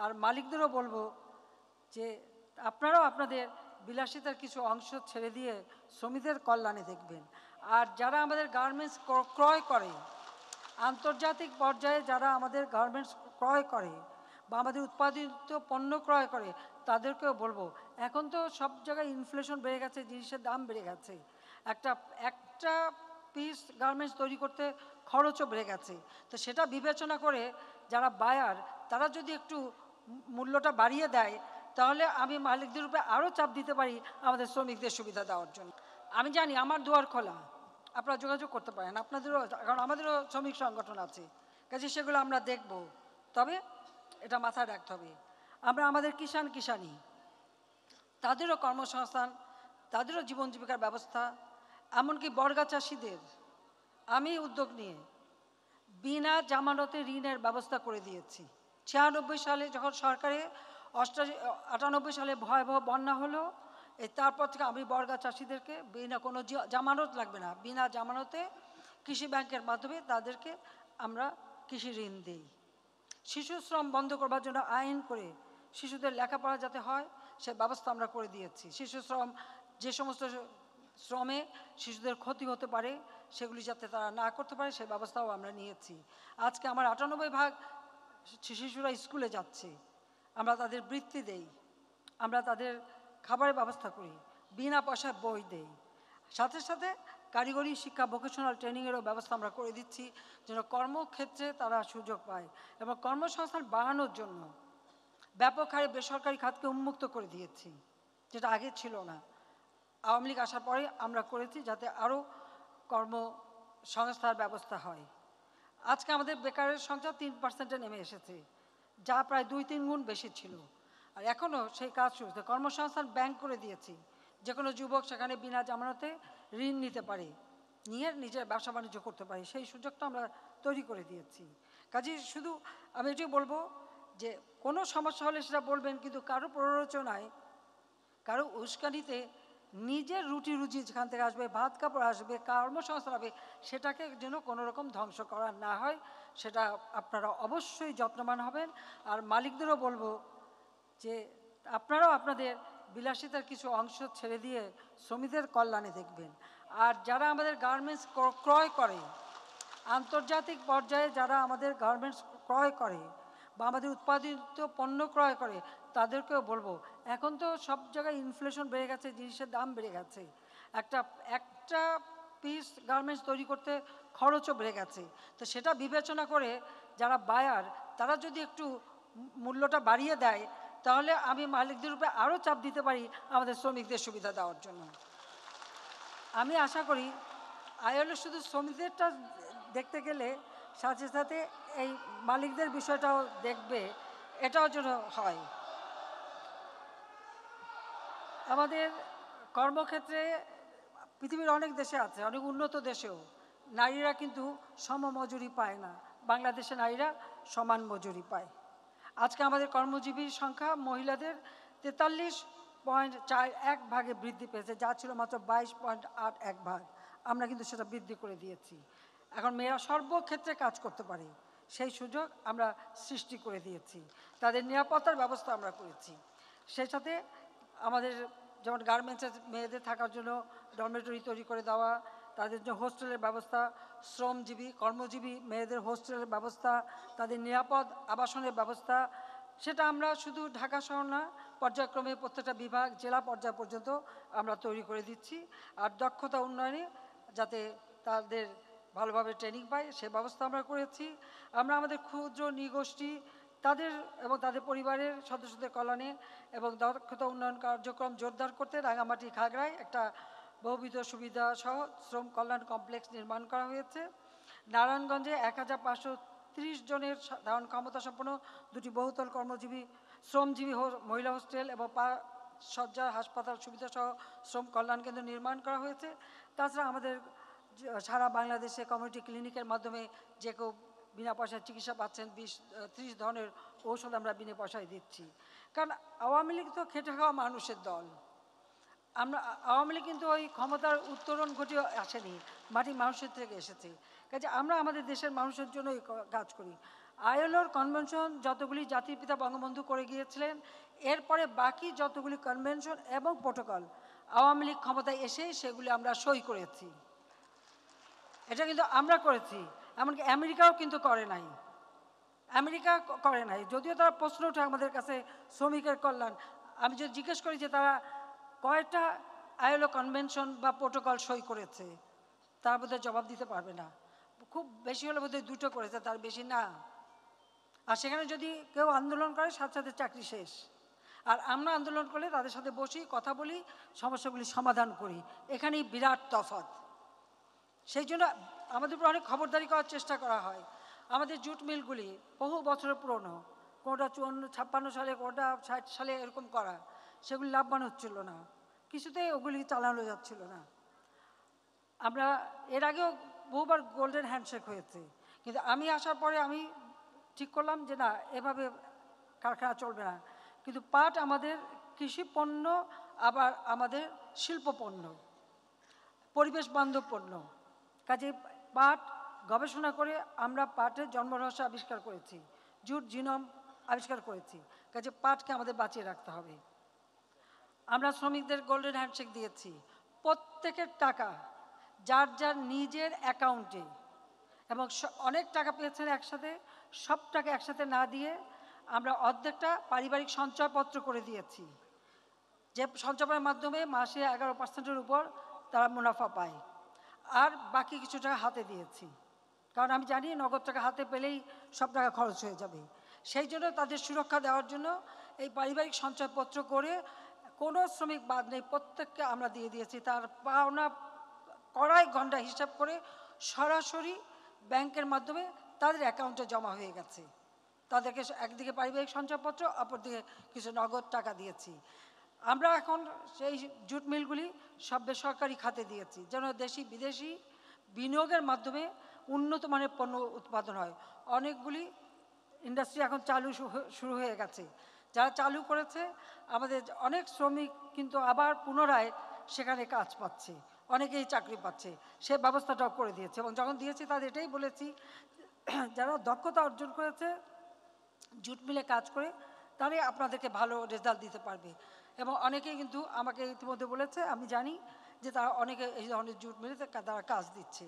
আর মালিকদেরও বলবো যে আপনারাও আপনাদের বিলাসিতার কিছু অংশ ছেড়ে দিয়ে শ্রমিকদের কল্যাণে দেখবেন। আর যারা আমাদের গার্মেন্টস ক্রয় করে, আন্তর্জাতিক পর্যায়ে যারা আমাদের গার্মেন্টস ক্রয় করে বা আমাদের উৎপাদিত পণ্য ক্রয় করে, তাদেরকেও বলবো, এখন তো সব জায়গায় ইনফ্লেশন বেড়ে গেছে, জিনিসের দাম বেড়ে গেছে, একটা একটা পিস গার্মেন্টস তৈরি করতে খরচও বেড়ে গেছে। তো সেটা বিবেচনা করে যারা বায়ার, তারা যদি একটু মূল্যটা বাড়িয়ে দেয়, তাহলে আমি মালিকদের উপরে আরও চাপ দিতে পারি আমাদের শ্রমিকদের সুবিধা দেওয়ার জন্য। আমি জানি আমার দুয়ার খোলা, আপনারা যোগাযোগ করতে পারেন, আপনাদেরও, কারণ আমাদেরও শ্রমিক সংগঠন আছে, কাজে সেগুলো আমরা দেখব। তবে এটা মাথায় রাখতে হবে, আমরা আমাদের কিষাণী তাদেরও কর্মসংস্থান, তাদেরও জীবন জীবিকার ব্যবস্থা, এমনকি বর্গা চাষিদের আমি উদ্যোগ নিয়ে বিনা জামানতে ঋণের ব্যবস্থা করে দিয়েছি। 96 সালে যখন সরকারে 98 সালে ভয়াবহ বন্যা হলো, তারপর থেকে আমি বর্গা চাষিদেরকে বিনা কোনো জামানত লাগবে না, বিনা জামানতে কৃষি ব্যাংকের মাধ্যমে তাদেরকে আমরা কৃষি ঋণ দিই। শিশু শ্রম বন্ধ করবার জন্য আইন করে শিশুদের লেখাপড়া যাতে হয় সে ব্যবস্থা আমরা করে দিয়েছি। শিশু শ্রম, যে সমস্ত শ্রমে শিশুদের ক্ষতি হতে পারে সেগুলি যাতে তারা না করতে পারে সে ব্যবস্থাও আমরা নিয়েছি। আজকে আমার 98% শিশুরা স্কুলে যাচ্ছে, আমরা তাদের বৃত্তি দেই, আমরা তাদের খাবারের ব্যবস্থা করি, বিনা পয়সায় বই দেই, সাথে সাথে কারিগরি শিক্ষা ভোকেশনাল ট্রেনিংয়েরও ব্যবস্থা আমরা করে দিচ্ছি যেন কর্মক্ষেত্রে তারা সুযোগ পায়। এবং কর্মসংস্থান বাড়ানোর জন্য ব্যাপক হারে বেসরকারি খাতকে উন্মুক্ত করে দিয়েছি, যেটা আগে ছিল না। আওয়ামী লীগ আসার পরে আমরা করেছি যাতে আরও কর্মসংস্থার ব্যবস্থা হয়। আজকে আমাদের বেকারের সংখ্যা 3% নেমে এসেছে, যা প্রায় 2-3 গুণ বেশি ছিল। আর এখনও সেই কাজ শুরু, কর্মসংস্থান ব্যাংক করে দিয়েছি, যে কোনো যুবক সেখানে বিনা জামানতে ঋণ নিতে পারে, নিয়ে নিজের ব্যবসা বাণিজ্য করতে পারে, সেই সুযোগটা আমরা তৈরি করে দিয়েছি। কাজেই শুধু আমি এটাই বলবো যে কোনো সমস্যা হলে সেটা বলবেন, কিন্তু কারো প্ররোচনায়, কারো উস্কানিতে নিজের রুটি রুজি যেখান থেকে আসবে, ভাত কাপড় আসবে, কর্মসংস্থান হবে, সেটাকে যেন কোনো রকম ধ্বংস করা না হয়, সেটা আপনারা অবশ্যই যত্নবান হবেন। আর মালিকদেরও বলবো যে আপনারাও আপনাদের বিলাসিতার কিছু অংশ ছেড়ে দিয়ে শ্রমিকদের কল্যাণে দেখবেন। আর যারা আমাদের গার্মেন্টস ক্রয় করে, আন্তর্জাতিক পর্যায়ে যারা আমাদের গার্মেন্টস ক্রয় করে বা আমাদের উৎপাদিত পণ্য ক্রয় করে, তাদেরকেও বলবো, এখন তো সব জায়গায় ইনফ্লেশন বেড়ে গেছে, জিনিসের দাম বেড়ে গেছে, একটা পিস গার্মেন্টস তৈরি করতে খরচও বেড়ে গেছে। তো সেটা বিবেচনা করে যারা বায়ার, তারা যদি একটু মূল্যটা বাড়িয়ে দেয়, তাহলে আমি মালিকদের উপরে আরও চাপ দিতে পারি আমাদের শ্রমিকদের সুবিধা দেওয়ার জন্য। আমি আশা করি আইএলও শুধু শ্রমিকদেরটা দেখতে গেলে সাথে সাথে এই মালিকদের বিষয়টাও দেখবে, এটাও যেন হয়। আমাদের কর্মক্ষেত্রে পৃথিবীর অনেক দেশে আছে, অনেক উন্নত দেশেও নারীরা কিন্তু সমমজুরি পায় না, বাংলাদেশে নারীরা সমান মজুরি পায়। আজকে আমাদের কর্মজীবীর সংখ্যা মহিলাদের 43.41 ভাগে বৃদ্ধি পেয়েছে, যা ছিল মাত্র 22.81 ভাগ। আমরা কিন্তু সেটা বৃদ্ধি করে দিয়েছি। এখন মেয়েরা সর্বক্ষেত্রে কাজ করতে পারে, সেই সুযোগ আমরা সৃষ্টি করে দিয়েছি, তাদের নিরাপত্তার ব্যবস্থা আমরা করেছি। সেই সাথে আমাদের যেমন গার্মেন্টসের মেয়েদের থাকার জন্য ডরমেটরি তৈরি করে দেওয়া, তাদের জন্য হোস্টেলের ব্যবস্থা, শ্রমজীবী কর্মজীবী মেয়েদের হোস্টেলের ব্যবস্থা, তাদের নিরাপদ আবাসনের ব্যবস্থা, সেটা আমরা শুধু ঢাকা শহর না, পর্যায়ক্রমে প্রত্যেকটা বিভাগ জেলা পর্যায় পর্যন্ত আমরা তৈরি করে দিচ্ছি। আর দক্ষতা উন্নয়নে যাতে তাদের ভালোভাবে ট্রেনিং পায় সে ব্যবস্থা আমরা করেছি। আমরা আমাদের ক্ষুদ্র নৃগোষ্ঠী তাদের এবং তাদের পরিবারের সদস্যদের কল্যাণে এবং দক্ষতা উন্নয়ন কার্যক্রম জোরদার করতে রাঙামাটি খাগড়ায় একটা বহুবিধ সুবিধা সহ শ্রম কল্যাণ কমপ্লেক্স নির্মাণ করা হয়েছে। নারায়ণগঞ্জে 1530 জনের ধারণ ক্ষমতা সম্পন্ন 2টি বহুতল কর্মজীবী শ্রমজীবী মহিলা হোস্টেল এবং 5 শয্যার হাসপাতাল সুবিধা সহ শ্রম কল্যাণ কেন্দ্র নির্মাণ করা হয়েছে। তাছাড়া আমাদের সারা বাংলাদেশে কমিউনিটি ক্লিনিকের মাধ্যমে যে কেউ বিনা পয়সায় চিকিৎসা পাচ্ছেন, 20-30 ধরনের ঔষধ আমরা বিনা পয়সায় দিচ্ছি। কারণ আওয়ামী লীগ তো খেটে খাওয়া মানুষের দল, আমরা আওয়ামী লীগ কিন্তু ওই ক্ষমতার উত্তরণ ঘটিয়ে আসেনি, মাটি মানুষের থেকে এসেছে। কাজে আমরা আমাদের দেশের মানুষের জন্যই কাজ করি। আইএলওর কনভেনশন যতগুলি জাতির পিতা বঙ্গবন্ধু করে গিয়েছিলেন, এরপরে বাকি যতগুলি কনভেনশন এবং প্রোটোকল আওয়ামী লীগ ক্ষমতায় এসে সেগুলি আমরা সই করেছি। এটা কিন্তু আমরা করেছি, এমনকি আমেরিকাও কিন্তু করে নাই। আমেরিকা করে নাই, যদিও তারা প্রশ্ন ওঠে আমাদের কাছে শ্রমিকের কল্যাণ। আমি যদি জিজ্ঞেস করি যে তারা কয়টা আইএলও কনভেনশন বা প্রোটোকল সই করেছে, তার বোধহয় জবাব দিতে পারবে না। খুব বেশি হলে বোধহয় 2টো করেছে, তার বেশি না। আর সেখানে যদি কেউ আন্দোলন করে সাথে সাথে চাকরি শেষ। আর আমরা আন্দোলন করলে তাদের সাথে বসি, কথা বলি, সমস্যাগুলি সমাধান করি। এখানেই বিরাট তফাৎ। সেই জন্য আমাদের উপর অনেক খবরদারি করার চেষ্টা করা হয়। আমাদের জুট মিলগুলি বহু বছরের পুরনো, কোনোটা 56 সালে, কোনোটা 60 সালে এরকম করা, সেগুলি লাভবান হচ্ছিল না, কিছুতেই ওগুলি চালানো যাচ্ছিল না। আমরা এর আগেও বহুবার গোল্ডেন হ্যান্ডশেক হয়েছে, কিন্তু আমি আসার পরে আমি ঠিক করলাম যে না, এভাবে কারখানা চলবে না। কিন্তু পাট আমাদের কৃষি পণ্য, আবার আমাদের শিল্প পণ্য, পরিবেশ বান্ধব পণ্য। কাজে পাট গবেষণা করে আমরা পাটের জন্মরহস্য আবিষ্কার করেছি, জুট জিনোম আবিষ্কার করেছি। কাজে পাটকে আমাদের বাঁচিয়ে রাখতে হবে। আমরা শ্রমিকদের গোল্ডেন হ্যান্ডশেক দিয়েছি, প্রত্যেকের টাকা যার যার নিজের অ্যাকাউন্টে, এবং অনেক টাকা পেয়েছেন একসাথে, সব টাকা একসাথে না দিয়ে আমরা অর্ধেকটা পারিবারিক সঞ্চয়পত্র করে দিয়েছি, যে সঞ্চয়ের মাধ্যমে মাসে 11% উপর তারা মুনাফা পায়। আর বাকি কিছু টাকা হাতে দিয়েছি, কারণ আমি জানি নগদ টাকা হাতে পেলেই সব টাকা খরচ হয়ে যাবে। সেই জন্য তাদের সুরক্ষা দেওয়ার জন্য এই পারিবারিক সঞ্চয়পত্র করে কোনো শ্রমিক বাদ নেই, প্রত্যেককে আমরা দিয়ে দিয়েছি। তার পাওনা কড়াই ঘন্টা হিসাব করে সরাসরি ব্যাংকের মাধ্যমে তাদের অ্যাকাউন্টে জমা হয়ে গেছে। তাদেরকে একদিকে পারিবারিক সঞ্চয়পত্র, অপরদিকে কিছু নগদ টাকা দিয়েছি। আমরা এখন সেই জুট মিলগুলি সব বেসরকারি খাতে দিয়েছি, যেন দেশি বিদেশি বিনিয়োগের মাধ্যমে উন্নত মানের পণ্য উৎপাদন হয়। অনেকগুলি ইন্ডাস্ট্রি এখন চালু শুরু হয়ে গেছে। যারা চালু করেছে আমাদের অনেক শ্রমিক কিন্তু আবার পুনরায় সেখানে কাজ পাচ্ছে, অনেকেই চাকরি পাচ্ছে, সে ব্যবস্থাটাও করে দিয়েছে। এবং যখন দিয়েছি তাদের এটাই বলেছি, যারা দক্ষতা অর্জন করেছে জুট মিলে কাজ করে, তারাই আপনাদেরকে ভালো রেজাল্ট দিতে পারবে। এবং অনেকেই কিন্তু আমাকে ইতিমধ্যে বলেছে, আমি জানি যে তারা অনেকে এই ধরনের জুট মিলে তারা কাজ দিচ্ছে।